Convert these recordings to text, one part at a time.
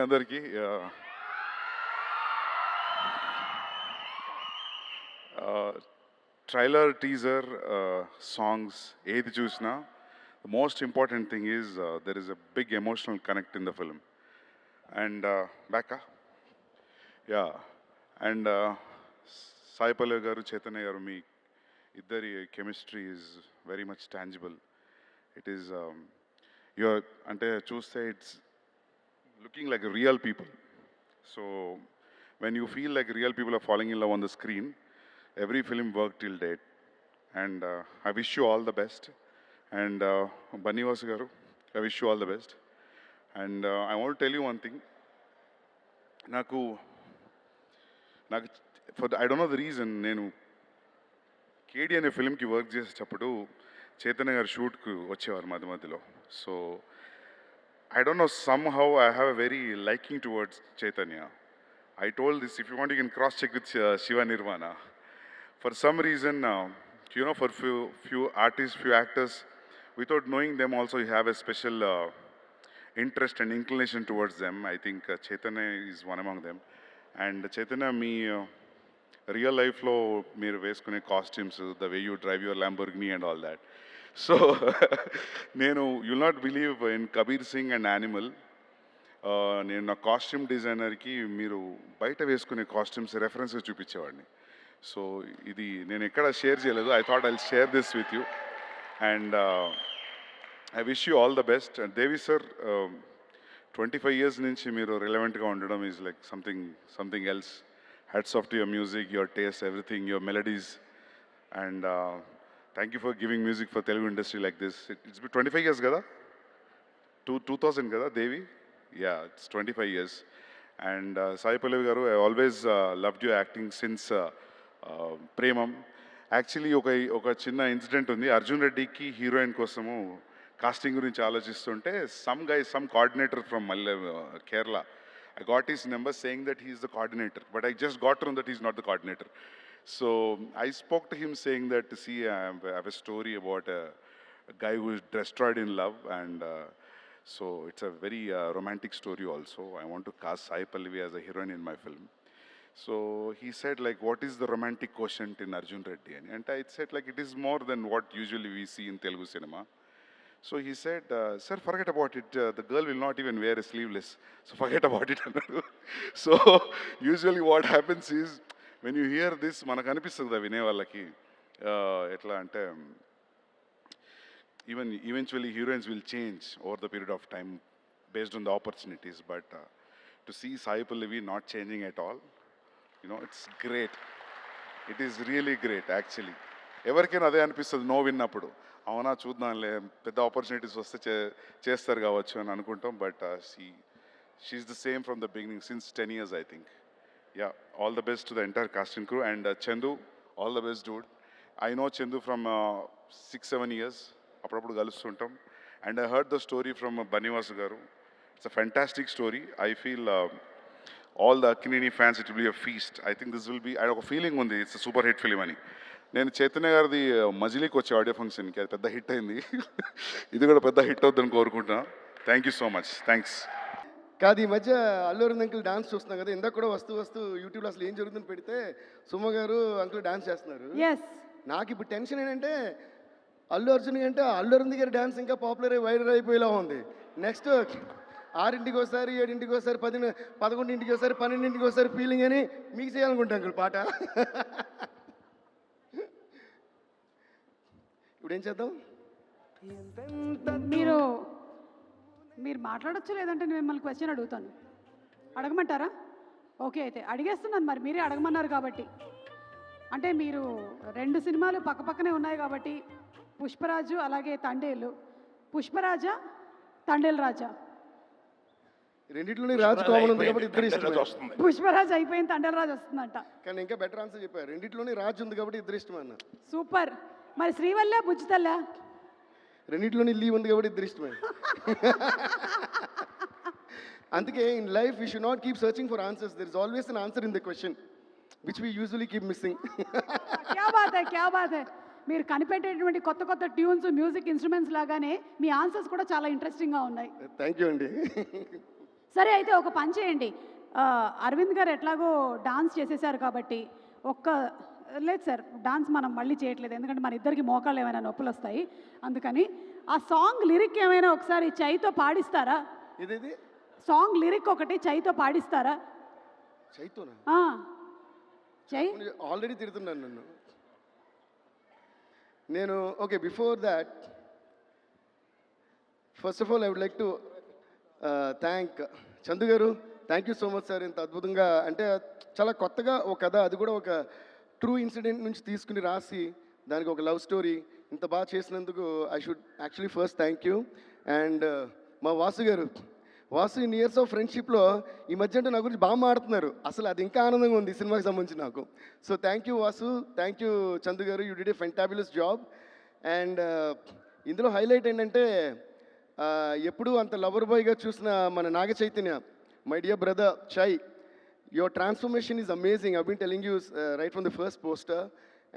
అందరికీ. Trailer, teaser, songs ఏది చూసినా the most important thing is there is a big emotional connect in the film. And Becca, yeah, and Sai Pallavi garu, Chaitanya garu, మీ ఇద్దరి chemistry is very much tangible. It is your అంటే చూస్తే it's looking like real people. So when you feel like real people are following in love on the screen, every film work till date. And I wish you all the best. And Bunny Vasu garu, I wish you all the best. And I want tell you one thing. నాకు I don't know the reason, నేను కేడి అనే ఫిల్మ్కి work చేసేటప్పుడు చైతన్య గారు షూట్కు వచ్చేవారు మధ్య మధ్యలో. So I don't know, somehow I have a very liking towards Chaitanya. I told this, if you want you can cross check with Shiva Nirvana. For some reason, you know, for few artists, few actors, without knowing them also, you have a special interest and inclination towards them. I think Chaitanya is one among them. And Chaitanya, me real life lo meer veskune costumes, the way you drive your Lamborghini and all that. So nenu, you'll not believe, in Kabir Singh and Animal, నేను నా costume డిజైనర్కి మీరు బయట వేసుకునే costumes reference చూపించేవాడిని. So ఇది నేను ఎక్కడ share చేయలేదు. I thought I share this with you. And I wish you all the best. And Devi sir, 25 years నుంచి మీరు రిలవెంట్గా ఉండడం is like something else. Hats off to your music, your taste, everything, your melodies. And thank you for giving music for Telugu industry like this. It's 25 years కదా, 2000 కదా Devi? Yeah, it's 25 years. And Sai Pallavi garu, I always loved you acting since Premam. Actually ఒక చిన్న incident ఉంది. అర్జున్ రెడ్డికి heroine కోసము casting గురించి ఆలోచిస్తుంటే some coordinator from Kerala, I got his number saying that he's the coordinator, but I just got to know that he's not the coordinator. So I spoke to him saying that, see, I have a story about a guy who is destroyed in love, and so it's a very romantic story also. I want to cast Sai Pallavi as a heroine in my film. So he said, like, what is the romantic quotient in Arjun Reddy? And I said, like, it is more than what usually we see in Telugu cinema. So he said, sir, forget about it. The girl will not even wear a sleeveless. So forget about it. So usually what happens is, when you hear this, manaku anipistadu vine vallaki etla ante, even eventually heroines will change over the period of time based on the opportunities. But to see Sai Pallavi not changing at all, you know, it's great. It is really great actually. ఎవరికైనా అదే అనిపిస్తుంది no విన్నప్పుడు, అవునా చూద్దాంలే, పెద్ద opportunities వస్తే చేస్తారు కావచ్చు అని అనుకుంటాం. But she's the same from the beginning since 10 years I think. Yeah, all the best to the entire cast and crew. And Chandu, all the best dude. I know Chandu from 6-7 years, అప్పుడప్పుడు కలుస్తుంటాం. And I heard the story from Bunny Vasu garu. It's a fantastic story. I feel all the Akkineni fans, it will be a feast. I think this will be, I have a feeling ఉంది it's super hit film అని. నేను చైతన్య గారిది మజిలీకి వచ్చే audio ఫంక్షన్కి అది పెద్ద hit అయింది. ఇది కూడా పెద్ద హిట్ అవుతుందని కోరుకుంటున్నాను. Thank you so much, thanks. కాదు, ఈ మధ్య అల్లు అరవింద్ అంకుల్ డాన్స్ చూస్తున్నాం కదా, ఇందాక కూడా వస్తూ యూట్యూబ్లో అసలు ఏం జరుగుతుందని పెడితే సుమ గారు అంకుల్ డాన్స్ చేస్తున్నారు. నాకు ఇప్పుడు టెన్షన్ ఏంటంటే, అల్లు అర్జున్ కంటే అల్లు అరవింద్ గారి డాన్స్ ఇంకా పాపులర్ వైరల్ అయిపోయేలా ఉంది. నెక్స్ట్ 6ంటికి ఒకసారి, 7ంటికి ఒకసారి, 11ంటికి ఒకసారి, 12ంటికి ఒకసారి ఫీలింగ్ అని మీకు చేయాలనుకుంటా అంకుల్ పాట. ఇప్పుడు ఏం చేద్దాం? మీరు మాట్లాడచ్చు, లేదంటే నేను మిమ్మల్ని క్వశ్చన్ అడుగుతాను. అడగమంటారా? ఓకే, అయితే అడిగేస్తున్నాను. మరి మీరే అడగమన్నారు కాబట్టి. అంటే మీరు 2 సినిమాలు పక్కపక్కనే ఉన్నాయి కాబట్టి, పుష్పరాజు అలాగే తండేలు. పుష్పరాజా, తండేలు రాజా? రెండిట్లోనే రాజు కామన్ ఉంది కాబట్టి ఇద్దరు ఇష్టం. పుష్పరాజు అయిపోయింది, తండేలు రాజు వస్తుందంట. కానీ ఇంకా బెటర్ ఆన్సర్ చెప్పారు, రెండిట్లోనే రాజు ఉంది కాబట్టి ఇద్దరు ఇష్టం అన్న. సూపర్. మరి శ్రీవల్ల బుజ్జితల్ల? రెండిట్లోనే లీవ్ ఉంది కాబట్టి ఇద్దరు ఇష్టమే. అందుకే in life we should not keep searching for answers. There is always an answer in the question which we usually keep missing. క్యా బాత్ హై, క్యా బాత్ హై. మీరు కనిపెట్టేటువంటి కొత్త ట్యూన్స్, మ్యూజిక్ ఇన్స్ట్రుమెంట్స్ లాగానే మీ ఆన్సర్స్ కూడా చాలా ఇంట్రెస్టింగ్గా ఉన్నాయి. థ్యాంక్ యూ అండి. సరే అయితే ఒక పని చేయండి. అరవింద్ గారు ఎట్లాగో డాన్స్ చేసేసారు కాబట్టి లేదు సార్, డాన్స్ మనం మళ్ళీ చేయట్లేదు, ఎందుకంటే మన ఇద్దరికి మోకాళ్ళు ఏమైనా నొప్పులు వస్తాయి. అందుకని ఆ సాంగ్ లిరిక్ ఏమైనా ఒకసారి చైతో పాడిస్తారా? ఇది సాంగ్ లిరిక్ ఒకటి చైతో పాడిస్తారా? చైతోనా? ఆ, చై ఆల్రెడీ తిడుతున్నాను నన్ను నేను. Okay, before that first of all I would like to thank Chandu garu. Thank you so much sir. ఇంత అద్భుతంగా అంటే చాలా కొత్తగా ఒక కథ, అది కూడా ఒక ట్రూ ఇన్సిడెంట్ నుంచి తీసుకుని రాసి దానికి ఒక లవ్ స్టోరీ ఇంత బాగా చేసినందుకు I should actually first thank you. And మా వాసు గారు, వాసు ఇన్ ఇయర్స్ ఆఫ్ ఫ్రెండ్షిప్లో ఈ మధ్య అంటే నా గురించి బాగా మాడుతున్నారు. అసలు అది ఇంకా ఆనందంగా ఉంది ఈ సినిమాకి సంబంధించి నాకు. So thank you Vasu, thank you Chandu garu, you did a fabulous job. And ఇందులో హైలైట్ ఏంటంటే ఎప్పుడూ అంత లవర్ బాయ్గా చూసిన మన Naga Chaitanya, my dear brother Chai, your transformation is amazing. I been telling you right from the first poster.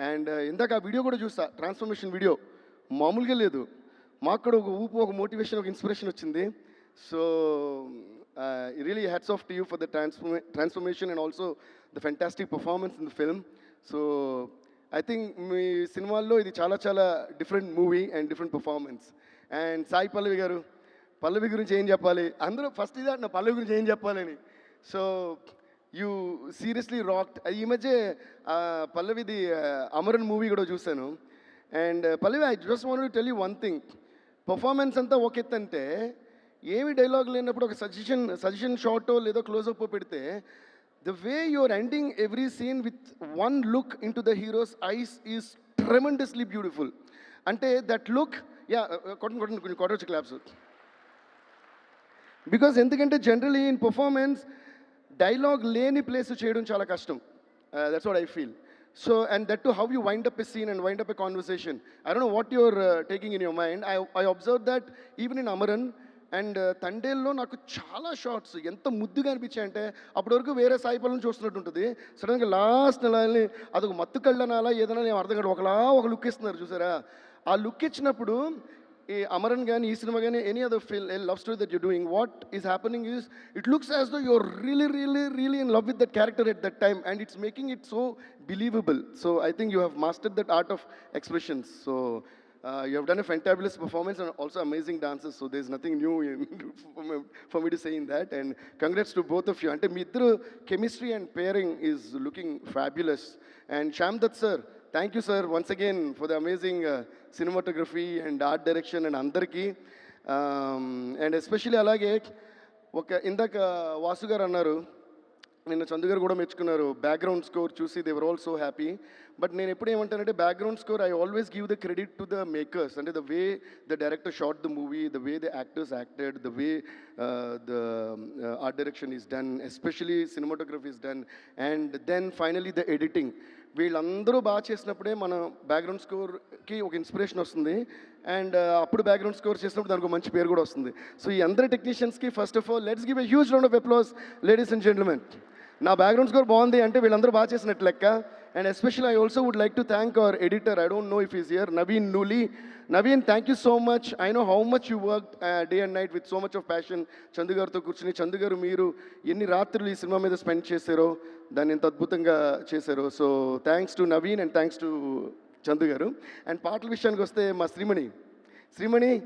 And ఇందాక ఆ వీడియో కూడా చూసా, ట్రాన్స్ఫర్మేషన్ వీడియో మామూలుగా లేదు. మాకు కూడా ఒక ఊపు, ఒక మోటివేషన్, ఒక ఇన్స్పిరేషన్ వచ్చింది. So really hats off to you for the transformation and also the fantastic performance in the film. So I think మీ సినిమాల్లో ఇది చాలా చాలా different movie and different performance. And Sai Pallavi garu, Pallavi గురించి ఏం చెప్పాలి, అందరూ ఫస్ట్ ఇదే నా పల్లవి గురించి ఏం చెప్పాలని. So you seriously rocked. ఈ మధ్య పల్లవిది అమరన్ మూవీ కూడా చూశాను. And Pallavi, I just want to tell you one thing. Performance అంతా ఒక ఎత్తు అంటే, ఏమి డైలాగ్ లేనప్పుడు ఒక సజెషన్ షార్టో లేదో క్లోజప్ పెడితే, the way you're ending every scene with one look into the hero's eyes is tremendously beautiful. అంటే దట్ లుక్, యా కొంచెం కొట్టొచ్చు క్లాప్స్. బికాజ్ ఎందుకంటే జనరలీ ఇన్ పర్ఫార్మెన్స్ డైలాగ్ లేని ప్లేస్ చేయడం చాలా కష్టం. That's what I feel. So and that too how you wind up a scene and wind up a conversation. I don't know what your taking in your mind. I observe that even in Amaran and తండేల్లో నాకు చాలా shorts ఎంత ముద్దుగా అనిపించాయంటే, అప్పటి వరకు వేరే సాయిపల్లని చూస్తున్నట్టు ఉంటుంది, సడన్గా లాస్ట్ నెలని అదొక మత్తు కళ్ళనాలా ఏదైనా నేను అర్థం కాదు, ఒక లుక్ ఇస్తున్నారు చూసారా. ఆ లుక్ ఇచ్చినప్పుడు ఈ అమరన్ కానీ ఈ సినిమా కానీ any other love story that you doing, what is happening is it looks as though you're really in love with that character at that time and it's making it so believable. So I think you have mastered that art of expressions. So you have done a fantabulous performance and also amazing dances, so there's nothing new for me to say in that. And congrats to both of you. Ante మీ ఇద్దరు chemistry and pairing is looking fabulous. And Shyam Dutt sir, thank you sir once again for the amazing cinematography and art direction and andarki. And especially అలాగే ఒక ఇందాక వాసు గారు అన్నారు, నిన్న చందు గారు కూడా మెచ్చుకున్నారు, background score చూసి they were all so happy. But నేను ఎప్పుడు ఏమంటానంటే background score I always give the credit to the makers. అంటే the way the director shot the movie, the way the actors acted, the way the art direction is done, especially cinematography is done, and then finally the editing. వీళ్ళందరూ బాగా చేసినప్పుడే మన background స్కోర్కి ఒక inspiration వస్తుంది. And అప్పుడు background score చేసినప్పుడు దానికి ఒక మంచి పేరు కూడా వస్తుంది. సో ఈ అందరి టెక్నీషియన్స్కి first of all let's give a huge round of applause ladies and gentlemen. నా బ్యాక్గ్రౌండ్ స్కోర్ బాగుంది అంటే వీళ్ళందరూ బాగా చేసినట్టు లెక్క. అండ్ especially I also would like to thank our editor, I don't know if is here, Naveen Nooli. Naveen, thank you so much. I know how much you work day and night with so much of passion. Chandu గారితో కూర్చుని, చందు గారు మీరు ఎన్ని రాత్రులు ఈ cinema మీద spend చేశారో, దాన్ని ఎంత అద్భుతంగా చేశారో. So thanks to Naveen and thanks to Chandu గారు. అండ్ పాటల విషయానికి వస్తే మా శ్రీమణి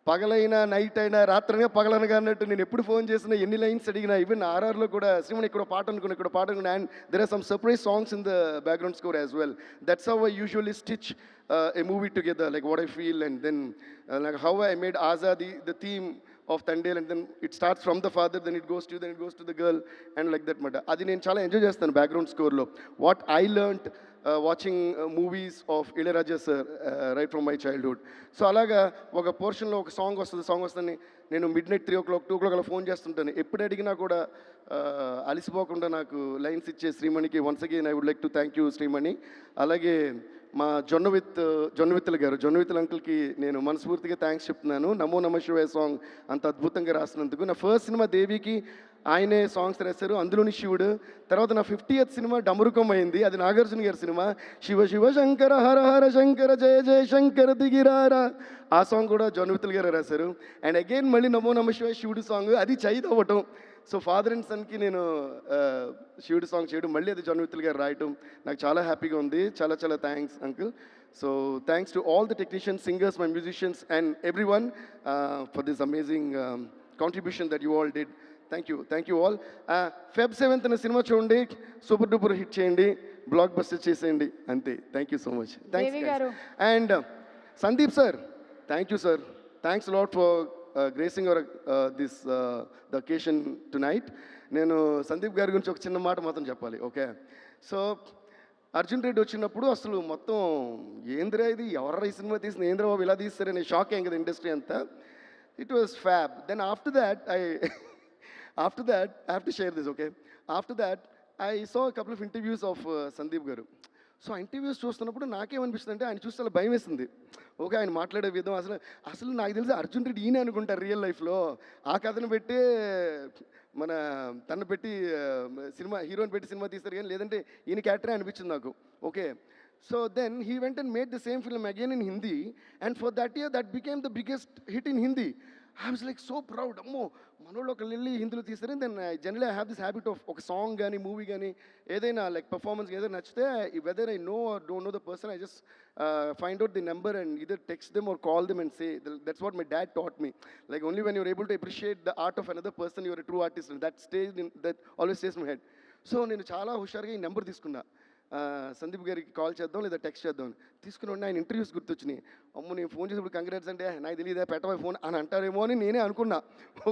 పగలైనా నైట్ అయినా రాత్రైనా పగలనగా అన్నట్టు నేను ఎప్పుడు ఫోన్ చేసినా ఎన్ని లైన్స్ అడిగినా, ఈవెన్ ఆర్ఆర్లో కూడా శ్రీమణి ఇక్కడ పాట అనుకున్నా, and there are some surprise songs in the background score as well. That's how I usually stitch a movie together, like what I feel, and then like how I made Azadi the theme of Tandel, and then it starts from the father, then it goes to the girl, and like that మాట. అది నేను చాలా enjoy చేస్తాను background స్కోర్లో. What I learned watching movies of Ilaiyaraaja sir right from my childhood. So అలాగా ఒక పోర్షన్లో ఒక song వస్తుంది, నేను midnight 3 o'clock 2 o'clock అలా ఫోన్ చేస్తుంటాను. ఎప్పుడు అడిగినా కూడా అలిసిపోకుండా నాకు లైన్స్ ఇచ్చే శ్రీమణికి once again I would like to thank you Shreemani. అలాగే మా జొన్నవిత్తుల గారు, జొన్నవిత్తుల అంకుల్కి నేను మనస్ఫూర్తిగా థ్యాంక్స్ చెప్తున్నాను. నమో నమ శివాయ సాంగ్ అంత అద్భుతంగా రాసినందుకు. నా ఫస్ట్ సినిమా దేవికి ఆయనే సాంగ్స్ రాశారు, అందులోని శివుడు. తర్వాత నా 50th సినిమా డమరుకం అయింది, అది నాగార్జున గారి సినిమా. శివ శివ శంకర హర హర శంకర జయ జయ శంకర దిగిరారా, ఆ సాంగ్ కూడా జాన్ వితల్ గారు రాశారు. అండ్ అగైన్ మళ్ళీ నమో నమ శివ శివుడు సాంగ్, అది చైత్ అవ్వటం. సో ఫాదర్ అండ్ సన్కి నేను శివుడు సాంగ్ చేయడం, మళ్ళీ అది జాన్ వితల్ గారు రాయటం నాకు చాలా హ్యాపీగా ఉంది. చాలా చాలా thanks uncle. So thanks to all the technicians, singers, my musicians and everyone for this amazing contribution that you all did. Thank you all. Feb 7th cinema చూడండి, సూపర్ డూపర్ హిట్ చేయండి, blockbuster చేసేయండి, అంతే. Thank you so much. Thanks. And Sandeep sir, thank you sir. Thanks lot for gracing our this the occasion tonight. నేను సందీప్ గారి గురించి ఒక చిన్న మాట మాత్రం చెప్పాలి, ఓకే? సో అర్జున్ రెడ్డి వచ్చినప్పుడు అసలు మొత్తం ఏంద్రా ఇది, ఎవరు ఈ సినిమా తీసిన, ఏంద్రా బాబు ఇలా తీస్తారని షాక్ అయ్యాం కదా ఇండస్ట్రీ అంతా. It was fab. Then after that, I have to share this, okay? After that, I saw a couple of interviews of Sandeep garu. So ఆ ఇంటర్వ్యూస్ చూస్తున్నప్పుడు నాకేమనిపిస్తుంది అంటే, ఆయన చూస్తే అలా భయం వేస్తుంది. ఓకే, ఆయన మాట్లాడే విధం అసలు నాకు తెలిసి అర్జున్ రెడ్డి ఈయన అనుకుంటారు రియల్ లైఫ్లో. ఆ కథను పెట్టి తను పెట్టి సినిమా హీరోని పెట్టి సినిమా తీస్తారు, కానీ లేదంటే ఈయన క్యారెక్టరే అనిపించింది నాకు. Okay, so then he went and made the same film again in Hindi, and for that year that became the biggest hit in Hindi. I was like so proud, అమ్మో మనోళ్ళు ఒకళ్ళు వెళ్ళి హిందీలో తీస్తారు. Then generally I have this habit of ఒక song కానీ movie కానీ ఏదైనా లైక్ పర్ఫార్మెన్స్ ఏదైనా నచ్చితే, whether I know or don't know the person, I just find out the number and either text them or call them and say. That's what my dad taught me. Like only when you're able to appreciate the art of another person, you're a true artist, and that always stays in my head. So నేను చాలా హుషారుగా ఈ number తీసుకున్నా, సందీప్ గారికి call చేద్దాం లేదా text చేద్దాం తీసుకుని ఉండి. ఆయన ఇంటర్వ్యూస్ గుర్తొచ్చినాయి. అమ్మో నేను ఫోన్ చేసినప్పుడు కంగ్రాట్స్ అంటే నాకు తెలియదా పెట్టవా ఫోన్ అని అంటారేమో అని నేనే అనుకున్నా.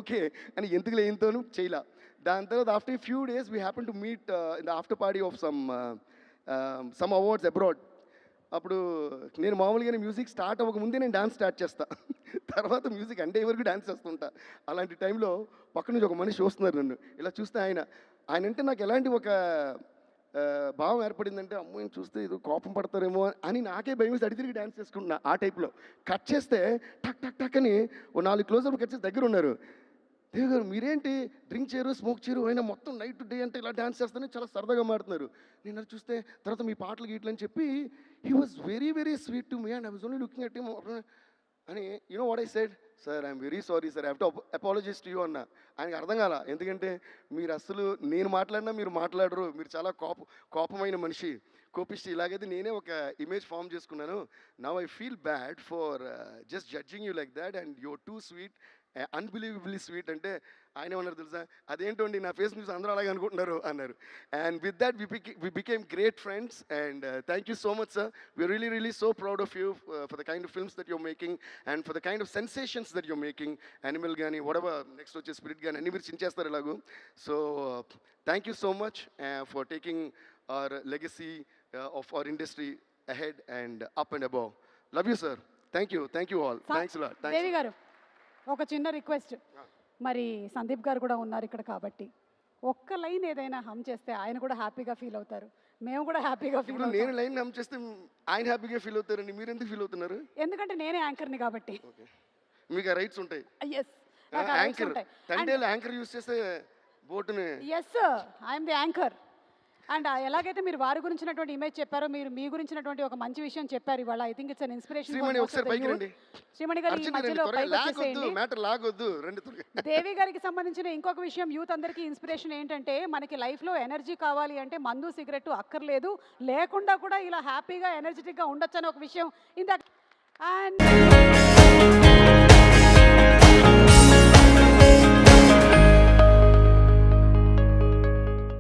ఓకే అని ఎందుకు లేనితోనూ చేయలా. దాని తర్వాత after few days we happen to meet in the after party of some awards abroad. అప్పుడు నేను మామూలుగానే మ్యూజిక్ స్టార్ట్ అవ్వకముందే నేను డాన్స్ స్టార్ట్ చేస్తా, తర్వాత మ్యూజిక్ అంటే వరకు డాన్స్ చేస్తుంటా. అలాంటి టైంలో పక్క నుంచి ఒక మనిషి చూస్తున్నారు నన్ను. ఇలా చూస్తే ఆయన అంటే నాకు ఎలాంటి ఒక భావం ఏర్పడిందంటే, అమ్మాయిని చూస్తే ఏదో కోపం పడతారేమో అని నాకే భయం వేసి అడిగి తిరిగి డాన్స్ చేసుకుంటున్నా. ఆ టైప్లో కట్ చేస్తే టక్ టక్ టక్ అని ఓ 4 క్లోజప్ కట్ చేసి దగ్గర ఉన్నారు. దేవి గారు మీరేంటి డ్రింక్ చేయరు, స్మోక్ చేయరు, అయినా మొత్తం నైట్ డే అంటే ఇలా డాన్స్ చేస్తానే చాలా సరదాగా మాడుతున్నారు. నేను అది చూస్తే తర్వాత మీ పాటలు గీట్లు అని చెప్పి, he was very very sweet to me and I was only looking at him అని. You know what I said, sir I'm very sorry sir, I have to apologize to you అన్న. ఆయనకి అర్థం కాల, ఎందుకంటే మీరు అసలు నేను మాట్లాడినా మీరు మాట్లాడరు, మీరు చాలా కోపమైన మనిషి, కోపిష్టి. ఇలాగైతే నేనే ఒక ఇమేజ్ ఫామ్ చేసుకున్నాను. Now I feel bad for just judging you like that and your two sweet, unbelievably sweet అంటే ఆయన ఏమన్నారు తెలుసా, అదేంటండి నా ఫేస్ న్యూస్ అందరూ అలాగే అనుకుంటున్నారు అన్నారు. And with that we became great friends. And thank you so much sir, we're really so proud of you for the kind of films that you're making and for the kind of sensations that you're making. Animal కానీ వడవ next వచ్చే spirit కానీ అన్ని మీరు చించేస్తారు ఇలాగూ. So thank you so much for taking our legacy of our industry ahead and up and above. Love you sir, thank you all, thanks lot. Devi garu ఒక చిన్న రిక్వెస్ట్, మరి సందీప్ గారు కూడా ఉన్నారు ఇక్కడ కాబట్టి ఒక్క లైన్ ఏదైనా హమ్ చేస్తే ఆయన కూడా హ్యాపీగా ఫీల్ అవుతారు, మేము కూడా హ్యాపీగా ఫీల్ ఇప్పుడు నేను లైన్ హమ్ చేస్తే ఆయన హ్యాపీగా ఫీల్ అవుతారండి, మీరు ఎందుకు ఫీల్ అవుతున్నారు? ఎందుకంటే నేనే యాంకర్ని కాబట్టి. మీకు ఆ రైట్స్ ఉంటాయి. Yes, anchor Thandel anchor use చేస్తే బోటుని. Yes I'm the anchor. And ఎలాగైతే మీరు వారి గురించినటువంటి ఇమేజ్ చెప్పారో, మీరు మీ గురించినటువంటి ఒక మంచి విషయం చెప్పారు ఇవాళ. I think it's an inspiration. Shreemani గారు ఈ మధ్యలో పైకి వచ్చేసేయండి. దేవి గారికి సంబంధించిన ఇంకొక విషయం యూత్ అందరికీ ఇన్స్పిరేషన్ ఏంటంటే, మనకి లైఫ్లో ఎనర్జీ కావాలి అంటే మందు సిగరెట్ అక్కర్లేదు, లేకుండా కూడా ఇలా హ్యాపీగా ఎనర్జెటిక్గా ఉండొచ్చు అని ఒక విషయం ఇందాక. అండ్